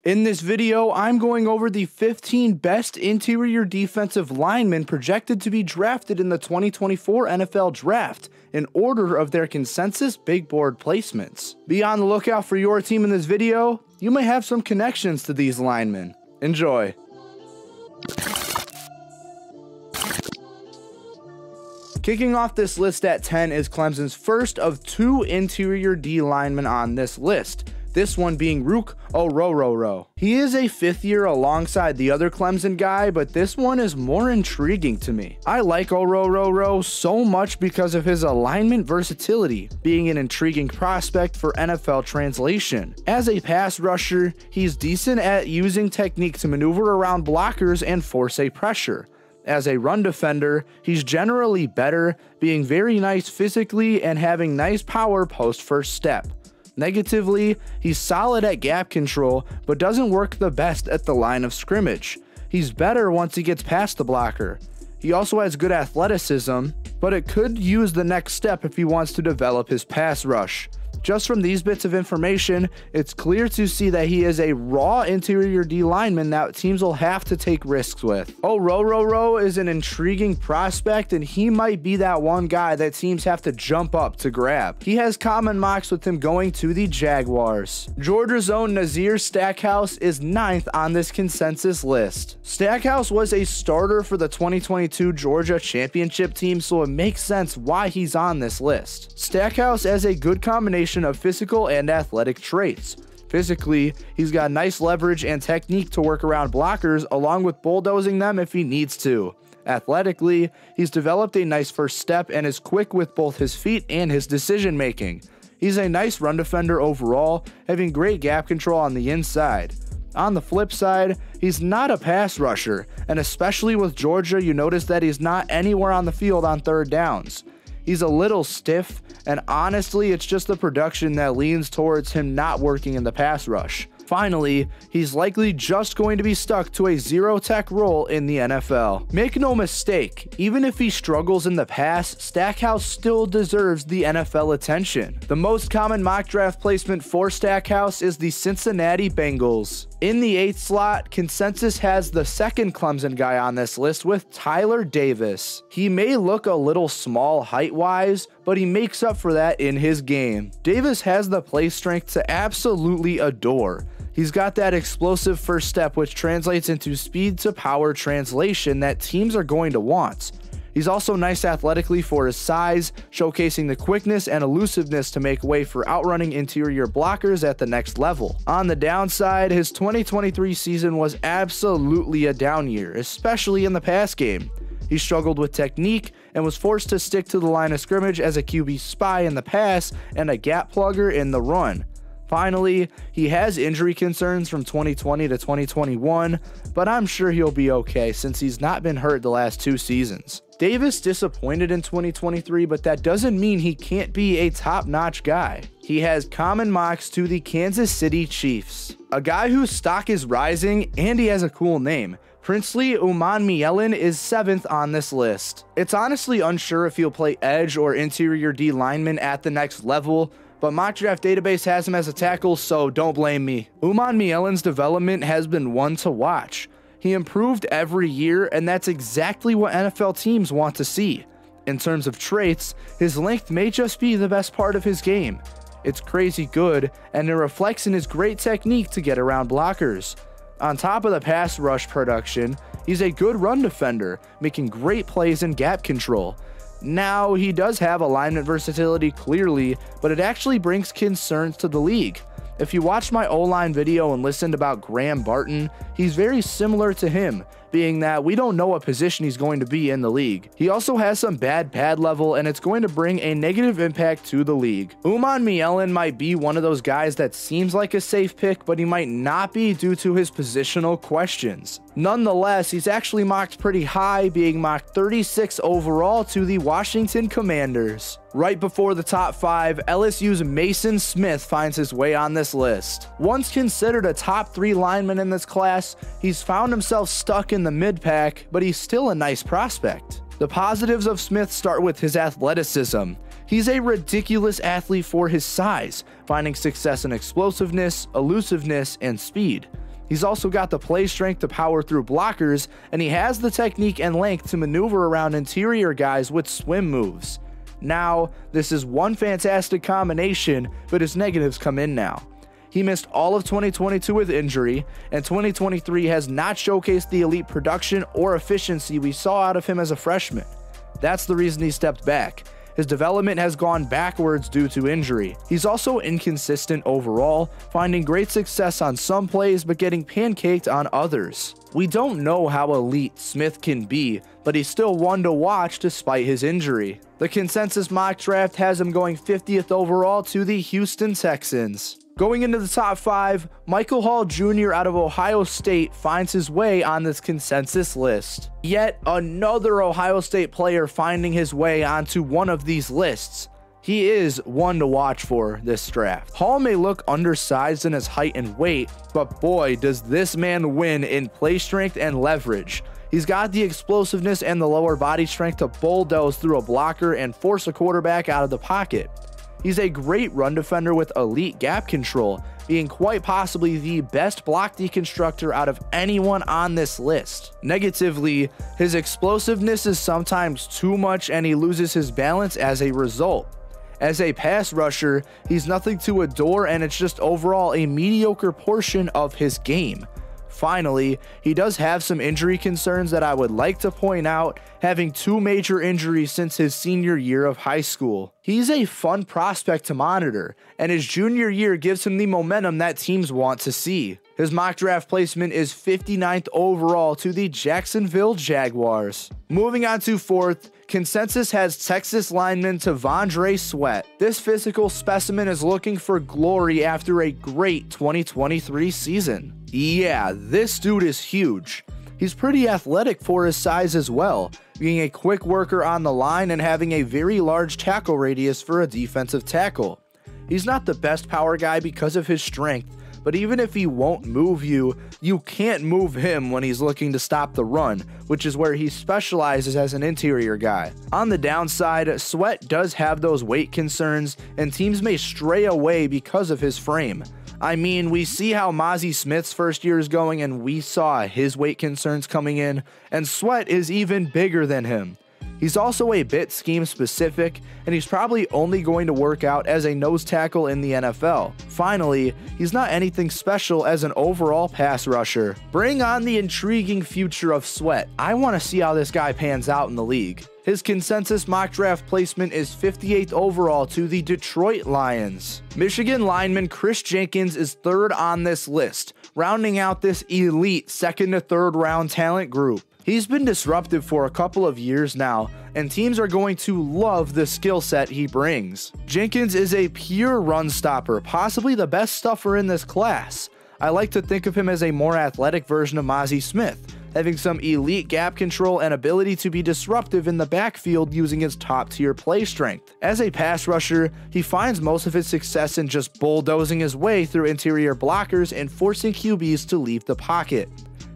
In this video, I'm going over the 15 best interior defensive linemen projected to be drafted in the 2024 NFL Draft in order of their consensus big board placements. Be on the lookout for your team in this video. You may have some connections to these linemen. Enjoy. Kicking off this list at 10 is Clemson's first of two interior D linemen on this list. This one being Ruke Orhorhoro. He is a fifth year alongside the other Clemson guy, but this one is more intriguing to me. I like Orhorhoro so much because of his alignment versatility, being an intriguing prospect for NFL translation. As a pass rusher, he's decent at using technique to maneuver around blockers and force a pressure. As a run defender, he's generally better, being very nice physically and having nice power post first step. Negatively, he's solid at gap control, but doesn't work the best at the line of scrimmage. He's better once he gets past the blocker. He also has good athleticism, but it could use the next step if he wants to develop his pass rush. Just from these bits of information, it's clear to see that he is a raw interior D lineman that teams will have to take risks with. Orhorhoro is an intriguing prospect, and he might be that one guy that teams have to jump up to grab. He has common mocks with him going to the Jaguars. Georgia's own Nazir Stackhouse is 9th on this consensus list. Stackhouse was a starter for the 2022 Georgia championship team, so it makes sense why he's on this list. Stackhouse has a good combination of physical and athletic traits. Physically, he's got nice leverage and technique to work around blockers along with bulldozing them if he needs to. Athletically, he's developed a nice first step and is quick with both his feet and his decision making. He's a nice run defender overall, having great gap control on the inside. On the flip side, he's not a pass rusher, and especially with Georgia, you notice that he's not anywhere on the field on third downs. He's a little stiff, and honestly, it's just the production that leans towards him not working in the pass rush. Finally, he's likely just going to be stuck to a zero-tech role in the NFL. Make no mistake, even if he struggles in the pass, Stackhouse still deserves the NFL attention. The most common mock draft placement for Stackhouse is the Cincinnati Bengals. In the 8th slot, consensus has the second Clemson guy on this list with Tyler Davis. He may look a little small height-wise, but he makes up for that in his game. Davis has the play strength to absolutely adore. He's got that explosive first step, which translates into speed to power translation that teams are going to want. He's also nice athletically for his size, showcasing the quickness and elusiveness to make way for outrunning interior blockers at the next level. On the downside, his 2023 season was absolutely a down year, especially in the pass game. He struggled with technique and was forced to stick to the line of scrimmage as a QB spy in the pass and a gap plugger in the run. Finally, he has injury concerns from 2020 to 2021, but I'm sure he'll be okay since he's not been hurt the last 2 seasons. Davis disappointed in 2023, but that doesn't mean he can't be a top-notch guy. He has common mocks to the Kansas City Chiefs, a guy whose stock is rising, and he has a cool name. Princely Umanmielen is 7th on this list. It's honestly unsure if he'll play edge or interior D lineman at the next level, but Mock Draft Database has him as a tackle, so don't blame me. Umanmielen's development has been one to watch. He improved every year, and that's exactly what NFL teams want to see. In terms of traits, his length may just be the best part of his game. It's crazy good, and it reflects in his great technique to get around blockers. On top of the pass rush production, he's a good run defender, making great plays in gap control. Now, he does have alignment versatility clearly, but it actually brings concerns to the league. If you watched my O-line video and listened about Graham Barton, he's very similar to him, being that we don't know what position he's going to be in the league. He also has some bad pad level, and it's going to bring a negative impact to the league. Umanmielen might be one of those guys that seems like a safe pick, but he might not be due to his positional questions. Nonetheless, he's actually mocked pretty high, being mocked 36 overall to the Washington Commanders. Right before the top 5, LSU's Maason Smith finds his way on this list. Once considered a top 3 lineman in this class, he's found himself stuck in the mid-pack, but he's still a nice prospect. The positives of Smith start with his athleticism. He's a ridiculous athlete for his size, finding success in explosiveness, elusiveness, and speed. He's also got the play strength to power through blockers, and he has the technique and length to maneuver around interior guys with swim moves. Now, this is one fantastic combination, but his negatives come in now. He missed all of 2022 with injury, and 2023 has not showcased the elite production or efficiency we saw out of him as a freshman. That's the reason he stepped back. His development has gone backwards due to injury. He's also inconsistent overall, finding great success on some plays but getting pancaked on others. We don't know how elite Smith can be, but he's still one to watch despite his injury. The consensus mock draft has him going 50th overall to the Houston Texans. Going into the top 5, Michael Hall Jr. out of Ohio State finds his way on this consensus list. Yet another Ohio State player finding his way onto one of these lists. He is one to watch for this draft. Hall may look undersized in his height and weight, but boy does this man win in play strength and leverage. He's got the explosiveness and the lower body strength to bulldoze through a blocker and force a quarterback out of the pocket. He's a great run defender with elite gap control, being quite possibly the best block deconstructor out of anyone on this list. Negatively, his explosiveness is sometimes too much and he loses his balance as a result. As a pass rusher, he's nothing to adore and it's just overall a mediocre portion of his game. Finally, he does have some injury concerns that I would like to point out, having 2 major injuries since his senior year of high school. He's a fun prospect to monitor, and his junior year gives him the momentum that teams want to see. His mock draft placement is 59th overall to the Jacksonville Jaguars. Moving on to 4th, consensus has Texas lineman T'Vondre Sweat. This physical specimen is looking for glory after a great 2023 season. Yeah, this dude is huge. He's pretty athletic for his size as well, being a quick worker on the line and having a very large tackle radius for a defensive tackle. He's not the best power guy because of his strength, but even if he won't move you, you can't move him when he's looking to stop the run, which is where he specializes as an interior guy. On the downside, Sweat does have those weight concerns, and teams may stray away because of his frame. I mean, we see how Maason Smith's first year is going, and we saw his weight concerns coming in, and Sweat is even bigger than him. He's also a bit scheme specific, and he's probably only going to work out as a nose tackle in the NFL. Finally, he's not anything special as an overall pass rusher. Bring on the intriguing future of Sweat. I want to see how this guy pans out in the league. His consensus mock draft placement is 58th overall to the Detroit Lions. Michigan lineman Kris Jenkins is 3rd on this list, rounding out this elite 2nd to 3rd round talent group. He's been disruptive for a couple of years now, and teams are going to love the skill set he brings. Jenkins is a pure run stopper, possibly the best stuffer in this class. I like to think of him as a more athletic version of Maason Smith, having some elite gap control and ability to be disruptive in the backfield using his top-tier play strength. As a pass rusher, he finds most of his success in just bulldozing his way through interior blockers and forcing QBs to leave the pocket.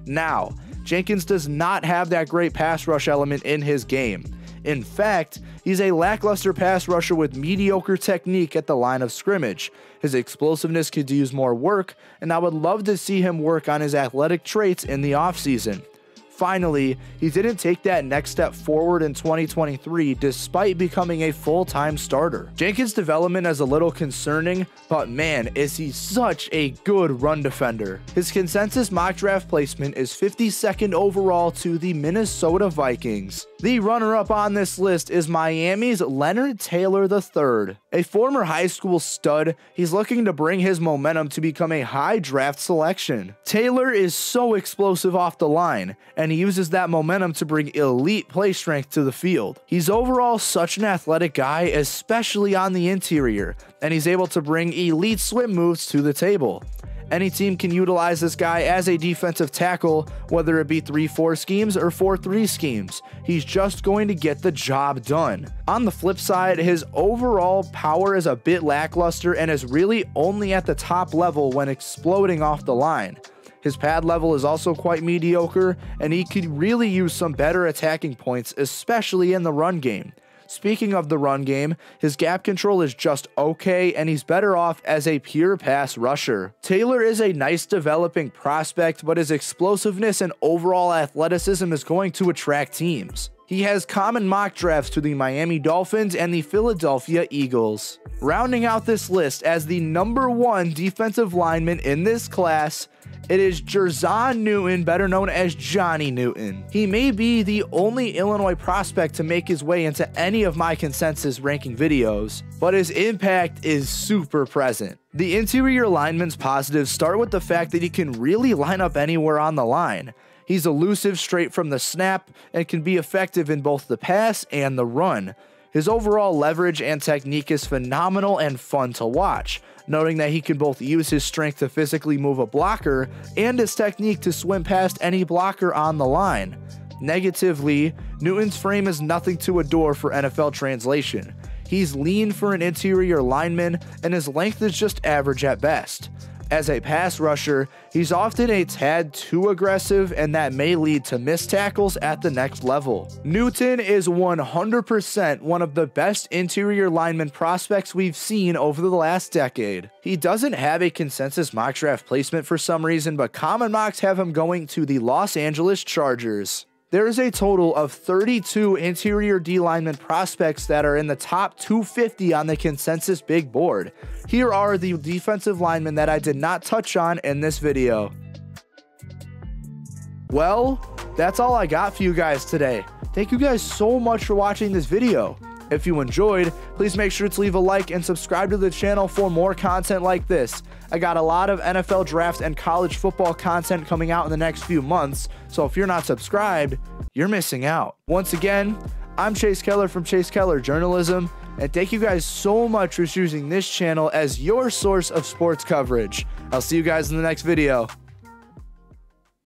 Now, Jenkins does not have that great pass rush element in his game. In fact, he's a lackluster pass rusher with mediocre technique at the line of scrimmage. His explosiveness could use more work, and I would love to see him work on his athletic traits in the offseason. Finally, he didn't take that next step forward in 2023 despite becoming a full-time starter. Jenkins' development is a little concerning, but man, is he such a good run defender. His consensus mock draft placement is 52nd overall to the Minnesota Vikings. The runner-up on this list is Miami's Leonard Taylor III. A former high school stud, he's looking to bring his momentum to become a high draft selection. Taylor is so explosive off the line, and he uses that momentum to bring elite play strength to the field. He's overall such an athletic guy, especially on the interior, and he's able to bring elite swim moves to the table. Any team can utilize this guy as a defensive tackle, whether it be 3-4 schemes or 4-3 schemes. He's just going to get the job done. On the flip side, his overall power is a bit lackluster and is really only at the top level when exploding off the line. His pad level is also quite mediocre, and he could really use some better attacking points, especially in the run game. Speaking of the run game, his gap control is just okay, and he's better off as a pure pass rusher. Taylor is a nice developing prospect, but his explosiveness and overall athleticism is going to attract teams. He has common mock drafts to the Miami Dolphins and the Philadelphia Eagles. Rounding out this list as the #1 defensive lineman in this class, it is Jer'Zhan Newton, better known as Johnny Newton. He may be the only Illinois prospect to make his way into any of my consensus ranking videos, but his impact is super present. The interior lineman's positives start with the fact that he can really line up anywhere on the line. He's elusive straight from the snap and can be effective in both the pass and the run. His overall leverage and technique is phenomenal and fun to watch, noting that he can both use his strength to physically move a blocker and his technique to swim past any blocker on the line. Negatively, Newton's frame is nothing to adore for NFL translation. He's lean for an interior lineman, and his length is just average at best. As a pass rusher, he's often a tad too aggressive, and that may lead to missed tackles at the next level. Newton is 100% one of the best interior lineman prospects we've seen over the last decade. He doesn't have a consensus mock draft placement for some reason, but common mocks have him going to the Los Angeles Chargers. There is a total of 32 interior D lineman prospects that are in the top 250 on the consensus big board. Here are the defensive linemen that I did not touch on in this video. Well, that's all I got for you guys today. Thank you guys so much for watching this video. If you enjoyed, please make sure to leave a like and subscribe to the channel for more content like this. I got a lot of NFL draft and college football content coming out in the next few months, so if you're not subscribed, you're missing out. Once again, I'm Chase Keller from Chase Keller Journalism, and thank you guys so much for choosing this channel as your source of sports coverage. I'll see you guys in the next video.